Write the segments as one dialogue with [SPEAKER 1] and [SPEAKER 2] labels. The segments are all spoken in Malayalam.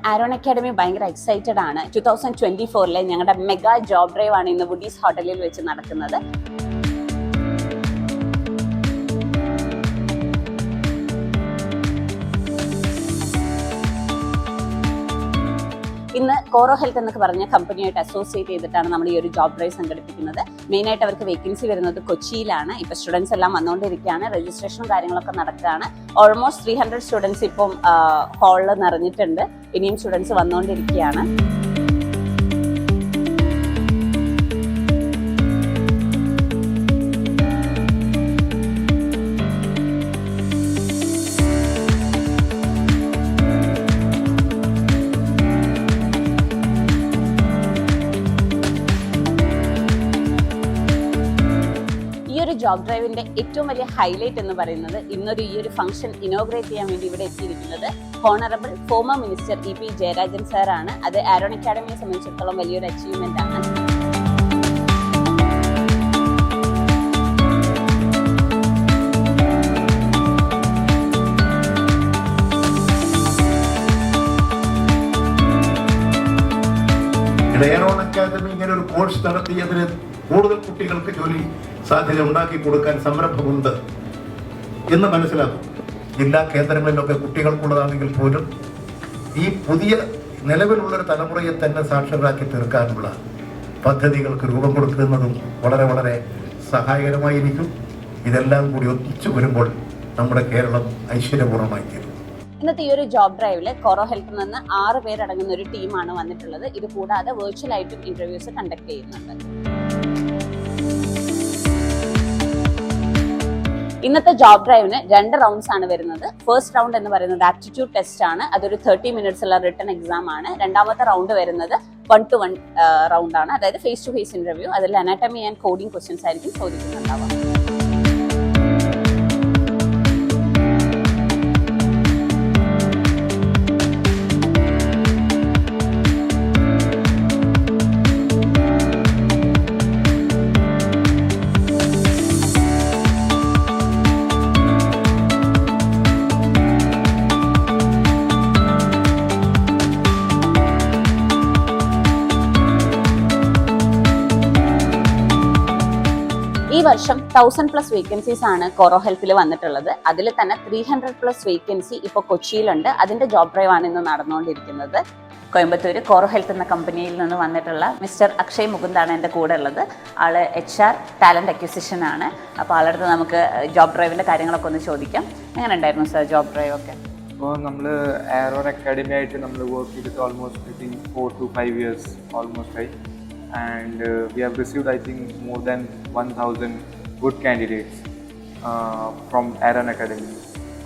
[SPEAKER 1] ആരോൺ അക്കാഡമി ഭയങ്കര എക്സൈറ്റഡ് ആണ്. 2024 ഞങ്ങളുടെ മെഗാ ജോബ് ഡ്രൈവ് ആണ് ഇന്ന് വുഡീസ് ഹോട്ടലിൽ വെച്ച് നടക്കുന്നത്. ഇന്ന് കോറോ ഹെൽത്ത് എന്നൊക്കെ പറഞ്ഞ കമ്പനിയായിട്ട് അസോസിയേറ്റ് ചെയ്തിട്ടാണ് നമ്മൾ ഈ ഒരു ജോബ് ഡ്രൈവ് സംഘടിപ്പിക്കുന്നത്. മെയിനായിട്ട് അവർക്ക് വേക്കൻസി വരുന്നത് കൊച്ചിയിലാണ്. ഇപ്പോൾ സ്റ്റുഡൻസ് എല്ലാം വന്നുകൊണ്ടിരിക്കുകയാണ്. രജിസ്ട്രേഷനും കാര്യങ്ങളൊക്കെ നടക്കുകയാണ്. ഓൾമോസ്റ്റ് 300 സ്റ്റുഡൻസ് ഇപ്പം ഹാളിൽ നിറഞ്ഞിട്ടുണ്ട്. ഇനിയും സ്റ്റുഡൻസ് വന്നുകൊണ്ടിരിക്കുകയാണ്. ജോബ് ഡ്രൈവിന്റെ ഏറ്റവും വലിയ ഹൈലൈറ്റ് എന്ന് പറയുന്നത് ഈ ഒരു ഫംഗ്ഷൻ ഇനോഗ്രേറ്റ് ചെയ്യാൻ വേണ്ടി ഇവിടെ എത്തിയിരിക്കുന്നത് honourable former minister EP Jayarajan സാറാണ്. അത് ആരോൺ അക്കാഡമിയെ സംബന്ധിച്ചിടത്തോളം വലിയൊരു അച്ചീവ്മെന്റ് ആണ്.
[SPEAKER 2] ആരോൺ അക്കാദമി ഇങ്ങനെ ഒരു കോഴ്സ് നടത്തിയതിന് കൂടുതൽ കുട്ടികൾക്ക് ജോലി സാധ്യത ഉണ്ടാക്കി കൊടുക്കാൻ സംരംഭമുണ്ട് എന്ന് മനസ്സിലാക്കും. ജില്ലാ കേന്ദ്രങ്ങളിലൊക്കെ കുട്ടികൾക്കുള്ളതാണെങ്കിൽ പോലും ഈ പുതിയ നിലവിലുള്ളൊരു തലമുറയെ തന്നെ സാക്ഷരരാക്കി തീർക്കാനുള്ള പദ്ധതികൾക്ക് രൂപം കൊടുക്കുന്നതും വളരെ വളരെ സഹായകരമായിരിക്കും. ഇതെല്ലാം കൂടി ഒന്നിച്ചു വരുമ്പോൾ നമ്മുടെ കേരളം ഐശ്വര്യപൂർണ്ണമായി തീരും.
[SPEAKER 1] ഇന്നത്തെ ഈ ഒരു ജോബ് ഡ്രൈവില് കോറോ ഹെൽത്തിൽ നിന്ന് 6 പേരടങ്ങുന്ന ഒരു ടീമാണ് വന്നിട്ടുള്ളത്. ഇത് കൂടാതെ വെർച്വൽ ആയിട്ടും ഇന്റർവ്യൂസ് കണ്ടക്ട് ചെയ്യുന്നുണ്ട്. ഇന്നത്തെ ജോബ് ഡ്രൈവിന് 2 റൗണ്ട്സ് ആണ് വരുന്നത്. ഫസ്റ്റ് റൗണ്ട് എന്ന് പറയുന്നത് ആപ്റ്റിറ്റ്യൂഡ് ടെസ്റ്റ് ആണ്. അതൊരു 30 മിനിറ്റ്സ് ഉള്ള റിട്ടൺ എക്സാം ആണ്. രണ്ടാമത്തെ റൗണ്ട് വരുന്നത് 1-to-1 റൗണ്ട് ആണ്. അതായത് ഫേസ് ടു ഫേസ് ഇന്റർവ്യൂ. അതിൽ അനാറ്റമി ആൻഡ് കോഡിംഗ് ക്വസ്റ്റ്യൻസ് ആയിരിക്കും ചോദിക്കുന്നുണ്ടാവുക. ഈ വർഷം 1000+ വേക്കൻസീസ് ആണ് കോറോ ഹെൽത്തിൽ വന്നിട്ടുള്ളത്. അതിൽ തന്നെ 300+ വേക്കൻസി ഇപ്പോൾ കൊച്ചിയിലുണ്ട്. അതിന്റെ ജോബ് ഡ്രൈവ് ആണ് ഇന്ന് നടന്നുകൊണ്ടിരിക്കുന്നത്. കോയമ്പത്തൂർ കോറോ ഹെൽത്ത് എന്ന കമ്പനിയിൽ നിന്ന് വന്നിട്ടുള്ള മിസ്റ്റർ അക്ഷയ് മുകുന്ദാണ് എൻ്റെ കൂടെ ഉള്ളത്. ആള് HR ടാലന്റ് അക്വിസിഷൻ ആണ്. അപ്പോൾ ആളടുത്ത് നമുക്ക് ജോബ് ഡ്രൈവിന്റെ കാര്യങ്ങളൊക്കെ ഒന്ന് ചോദിക്കാം. എങ്ങനെ ഉണ്ടായിരുന്നു സർ ജോബ് ഡ്രൈവ് ഒക്കെ?
[SPEAKER 3] അപ്പോൾ നമ്മൾ ആരോൺ അക്കാഡമി ആയിട്ട് നമ്മൾ വർക്ക് ചെയ്തിട്ട് ഓൾമോസ്റ്റ് 4 to 5 years ഓൾമോസ്റ്റ് ആയി. And we have received, I think, more than 1000 good candidates from Aaron Academy.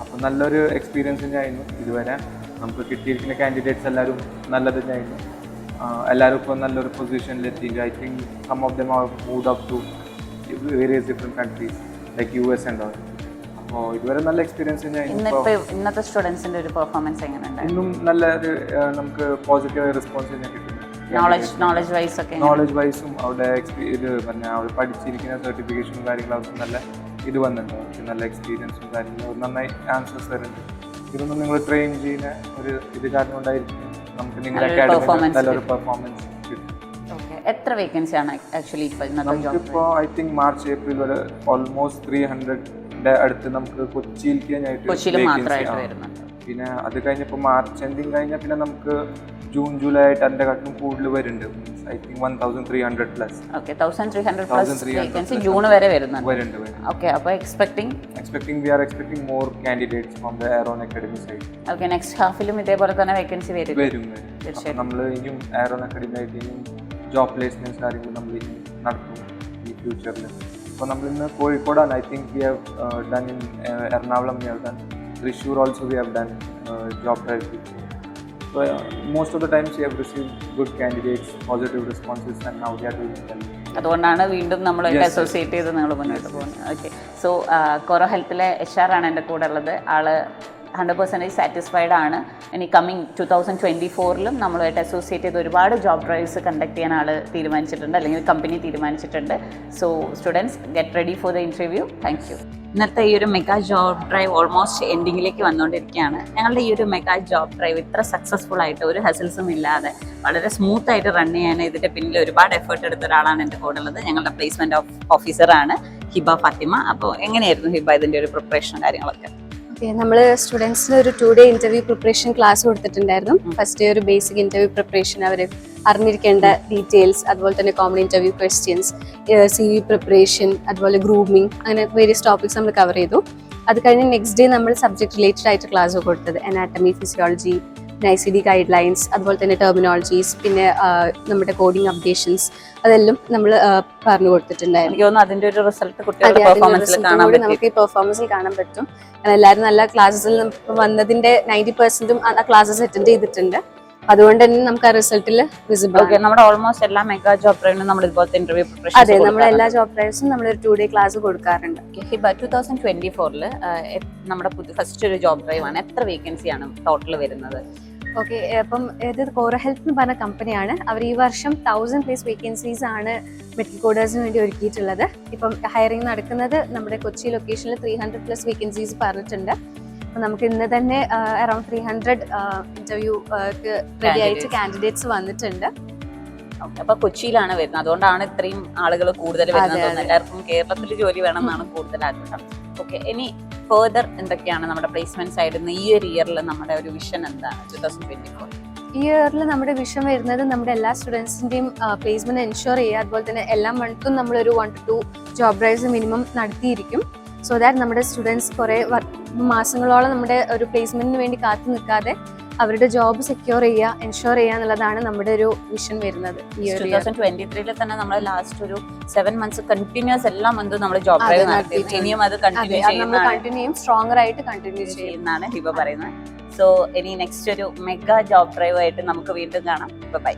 [SPEAKER 3] അപ്പോൾ നല്ലൊരു എക്സ്പീരിയൻസ് തന്നെയായിരുന്നു ഇതുവരെ. നമുക്ക് കിട്ടിയിരിക്കുന്ന കാൻഡിഡേറ്റ്സ് എല്ലാവരും നല്ലത് തന്നെയായിരുന്നു. എല്ലാവരും ഇപ്പോൾ നല്ലൊരു പൊസിഷനിലെത്തി. I think some of them have moved up to various different countries like US and all. അപ്പോൾ ഇതുവരെ നല്ല എക്സ്പീരിയൻസ് തന്നെയായിരുന്നു.
[SPEAKER 1] ഇന്നത്തെ സ്റ്റുഡൻസിന്റെ ഒരു പെർഫോമൻസ് എങ്ങനെയുണ്ട്?
[SPEAKER 3] ഇന്നും നല്ലൊരു നമുക്ക് പോസിറ്റീവ് റെസ്പോൺസ് തന്നെ കിട്ടുന്നു.
[SPEAKER 1] നോളജ്
[SPEAKER 3] വൈസും അവിടെ ഇത് പറഞ്ഞാൽ അവിടെ പഠിച്ചിരിക്കുന്ന സർട്ടിഫിക്കേഷനും കാര്യങ്ങളൊക്കെ നല്ല ഇത് വന്നിട്ടുണ്ട്. അവർക്ക് നല്ല എക്സ്പീരിയൻസും കാര്യങ്ങളും നന്നായി ആൻസേഴ്സ് വരുന്നുണ്ട്. ഇതൊന്നും നിങ്ങൾ ട്രെയിൻ ചെയ്യുന്ന ഒരു ഇത് കാരണം കൊണ്ടായിരിക്കും നമുക്ക് നിങ്ങളുടെ അക്കാഡമി നല്ലൊരു പെർഫോമൻസ് കിട്ടും.
[SPEAKER 1] എത്ര വേക്കൻസി ആണ് ആക്ച്വലി
[SPEAKER 3] നമുക്കിപ്പോൾ ഐ തിങ്ക് മാർച്ച് ഏപ്രിൽ വരെ ഓൾമോസ്റ്റ് 300 അടുത്ത് നമുക്ക് കൊച്ചിയിലേക്ക്
[SPEAKER 1] വരുന്നുണ്ട്.
[SPEAKER 3] പിന്നെ അത് കഴിഞ്ഞപ്പോൾ മാർച്ച് എൻഡിങ് കഴിഞ്ഞാൽ പിന്നെ നമുക്ക് ജൂൺ ജൂലൈ ആയിട്ട് അതിൻ്റെ കാട്ടും കൂടുതൽ വരുന്നുണ്ട്. I think 1300+.
[SPEAKER 1] Okay, 1300+ vacancy June വരെ വരുന്നുണ്ട്. ഓക്കെ, അപ്പോൾ
[SPEAKER 3] we are expecting more candidates from the Aaron Academy side.
[SPEAKER 1] Okay, next ഹാഫിലും ഇതേപോലെ തന്നെ വേക്കൻസി വരും.
[SPEAKER 3] തീർച്ചയായും നമ്മൾ ഇനിയും Aaron Academy ആയിട്ട് ഇനിയും ജോബ് പ്ലേസ്മെന്റ്സ് കാര്യങ്ങൾ നമ്മൾ ഇനി നടത്തും ഈ ഫ്യൂച്ചറിൽ. അപ്പോൾ നമ്മളിന്ന് കോഴിക്കോടാണ്. I think we have done in Ernakulam, we have done Thrissur also, we have done job drive. So most of the times we have received good candidates, positive responses, and now they are doing well.
[SPEAKER 1] അതുകൊണ്ടാണ് വീണ്ടും നമ്മളായിട്ട് അസോസിയേറ്റ് ചെയ്ത് നിങ്ങൾ മുന്നോട്ട് പോകുന്നത്. ഓക്കെ, സോ കോറോ ഹെൽത്തിലെ HR ആണ് എൻ്റെ കൂടെ ഉള്ളത്. ആള് 100% സാറ്റിസ്ഫൈഡ് ആണ്. ഇനി കമ്മിങ് 2024 നമ്മളുമായിട്ട് അസോസിയേറ്റ് ചെയ്ത് ഒരുപാട് ജോബ് ഡ്രൈവ്സ് കണ്ടക്ട് ചെയ്യാൻ ആൾ തീരുമാനിച്ചിട്ടുണ്ട്, അല്ലെങ്കിൽ കമ്പനി തീരുമാനിച്ചിട്ടുണ്ട്. So students, get ready for the interview. Thank you. ഇന്നത്തെ ഈ ഒരു മെഗാ ജോബ് ഡ്രൈവ് ഓൾമോസ്റ്റ് എൻഡിങ്ങിലേക്ക് വന്നുകൊണ്ടിരിക്കുകയാണ്. ഞങ്ങളുടെ ഈ ഒരു മെഗാ ജോബ് ഡ്രൈവ് ഇത്ര സക്സസ്ഫുൾ ആയിട്ട് ഒരു ഹസിൽസും ഇല്ലാതെ വളരെ സ്മൂത്ത് ആയിട്ട് റൺ ചെയ്യാൻ ഇതിന്റെ പിന്നിൽ ഒരുപാട് എഫേർട്ട് എടുത്ത ഒരാളാണ് എൻ്റെ കൂടെ ഉള്ളത്. ഞങ്ങളുടെ പ്ലേസ്മെന്റ് ഓഫീസറാണ് ഹിബ ഫാത്തിമ. അപ്പോൾ എങ്ങനെയായിരുന്നു ഹിബ ഇതിന്റെ ഒരു പ്രിപ്പറേഷനും കാര്യങ്ങളൊക്കെ?
[SPEAKER 4] നമ്മൾ സ്റ്റുഡൻസിന് ഒരു 2 day ഇന്റർവ്യൂ പ്രിപ്പറേഷൻ ക്ലാസ് കൊടുത്തിട്ടുണ്ടായിരുന്നു. ഫസ്റ്റ് ഡേ ഒരു ബേസിക് ഇന്റർവ്യൂ പ്രിപ്പറേഷൻ, അവർ അറിഞ്ഞിരിക്കേണ്ട ഡീറ്റെയിൽസ്, അതുപോലെ തന്നെ common interview questions, CV preparation, അതുപോലെ ഗ്രൂമിങ്, അങ്ങനെ വേരിയസ് ടോപ്പിക്സ് നമ്മൾ കവർ ചെയ്തു. അത് കഴിഞ്ഞ് നെക്സ്റ്റ് ഡേ നമ്മൾ സബ്ജക്ട് റിലേറ്റഡ് ആയിട്ട് ക്ലാസ് കൊടുത്തത് anatomy, physiology, ICD guide lines, അതുപോലെ തന്നെ ടെർമിനോളജീസ്, പിന്നെ നമ്മുടെ കോഡിംഗ് അപ്ഡേഷൻസ്, അതെല്ലാം നമ്മൾ പറഞ്ഞു കൊടുത്തിട്ടുണ്ടായിരുന്നു.
[SPEAKER 1] എനിക്ക് തോന്നുന്നു അതിന്റെ ഒരു റിസൾട്ട് കുട്ടികളുടെ പെർഫോമൻസിൽ കാണാൻ പറ്റും.
[SPEAKER 4] നമുക്ക് ഈ പെർഫോമൻസിൽ കാണാൻ പറ്റും. എല്ലാവരും നല്ല ക്ലാസ്സസിൽ വന്നതിന്റെ 90% ആ ക്ലാസ്സസ് അറ്റൻഡ് ചെയ്തിട്ടുണ്ട്. അതുകൊണ്ട് തന്നെ നമുക്ക് ആ റിസൾട്ടിൽ വിസിബിൾ ആണ്.
[SPEAKER 1] നമ്മുടെ ഓൾമോസ്റ്റ് എല്ലാ മെഗാ ജോബ് ഡ്രൈവിനും നമ്മൾ ഇതുപോലത്തെ ഇന്റർവ്യൂ പ്രിപ്പറേഷൻ
[SPEAKER 4] അതെ, നമ്മൾ എല്ലാ ജോബ് ഡ്രൈവ്സും നമ്മൾ ഒരു 2 day ക്ലാസ് കൊടുക്കാറുണ്ട്.
[SPEAKER 1] ഹിബ 2024 നമ്മുടെ ഫസ്റ്റ് ഒരു ജോബ് ഡ്രൈവ് ആണ്. എത്ര വേക്കൻസിയാണ് ടോട്ടൽ വരുന്നത്?
[SPEAKER 4] ഓക്കെ, അപ്പം ഇത് കോറോ ഹെൽത്ത് എന്ന് പറഞ്ഞ കമ്പനിയാണ്. അവർ ഈ വർഷം 1000+ വേക്കൻസീസ് ആണ് മെഡിക്കൽ കോഡേഴ്സിന് വേണ്ടി ഒരുക്കിയിട്ടുള്ളത്. ഇപ്പം ഹയറിംഗ് നടക്കുന്നത് നമ്മുടെ കൊച്ചി ലൊക്കേഷനിൽ 300+ വേക്കൻസീസ് പറഞ്ഞിട്ടുണ്ട്. അപ്പം നമുക്ക് ഇന്ന് തന്നെ അറൌണ്ട് 300 ഇന്റർവ്യൂ റെഡി ആയിട്ട് കാൻഡിഡേറ്റ്സ് വന്നിട്ടുണ്ട്.
[SPEAKER 1] അപ്പൊ കൊച്ചിയിലാണ് വരുന്നത്, അതുകൊണ്ടാണ് ഇത്രയും ആളുകൾ കൂടുതൽ വരുന്നത്. എല്ലാവർക്കും കേരളത്തിൽ ജോലി വേണം എന്നാണ് കൂടുതൽ ആഗ്രഹം. ഓക്കെ, ഇനി ഫർദർ എന്തൊക്കെയാണ് നമ്മുടെ പ്ലേസ്മെന്റ് സൈഡിൽ നിന്ന് ഈ ഒരു ഇയറിൽ നമ്മുടെ ഒരു വിഷൻ എന്താണ് 2024?
[SPEAKER 4] ഈ ഇയറിൽ നമ്മുടെ വിഷൻ വരുന്നത് നമ്മുടെ എല്ലാ സ്റ്റുഡൻസിന്റെയും പ്ലേസ്മെന്റ് എൻഷുർ ചെയ്യുക. അതുപോലെ തന്നെ എല്ലാ മന്തും നമ്മളൊരു 1 to 2 ജോബ് ഡ്രൈവ്സ് മിനിമം നടത്തിയിരിക്കും. സോ ദാറ്റ് നമ്മുടെ സ്റ്റുഡൻസ് കുറേ മാസങ്ങളോളം നമ്മുടെ ഒരു പ്ലേസ്മെന്റിന് വേണ്ടി കാത്തു നിൽക്കാതെ അവരുടെ ജോബ് സെക്യൂർ ചെയ്യുക, എൻഷുർ ചെയ്യുക എന്നുള്ളതാണ് നമ്മുടെ ഒരു വിഷൻ വരുന്നത്. ഈ
[SPEAKER 1] 2023 തന്നെ നമ്മൾ ലാസ്റ്റ് ഒരു 7 months കണ്ടിന്യൂസ് എല്ലാ മന്തും നമ്മൾ ജോബ് ഡ്രൈവ് നടത്തി. ഇനിയും അത് കണ്ടിന്യൂ
[SPEAKER 4] ചെയ്യും, സ്ട്രോങ്ങർ ആയിട്ട് കണ്ടിന്യൂ
[SPEAKER 1] ചെയ്യുന്നതാണ് ഹിബ പറയുന്നത്. സോ ഇനി നെക്സ്റ്റ് ഒരു മെഗാ ജോബ് ഡ്രൈവ് ആയിട്ട് നമുക്ക് വീണ്ടും കാണാം. ബൈ.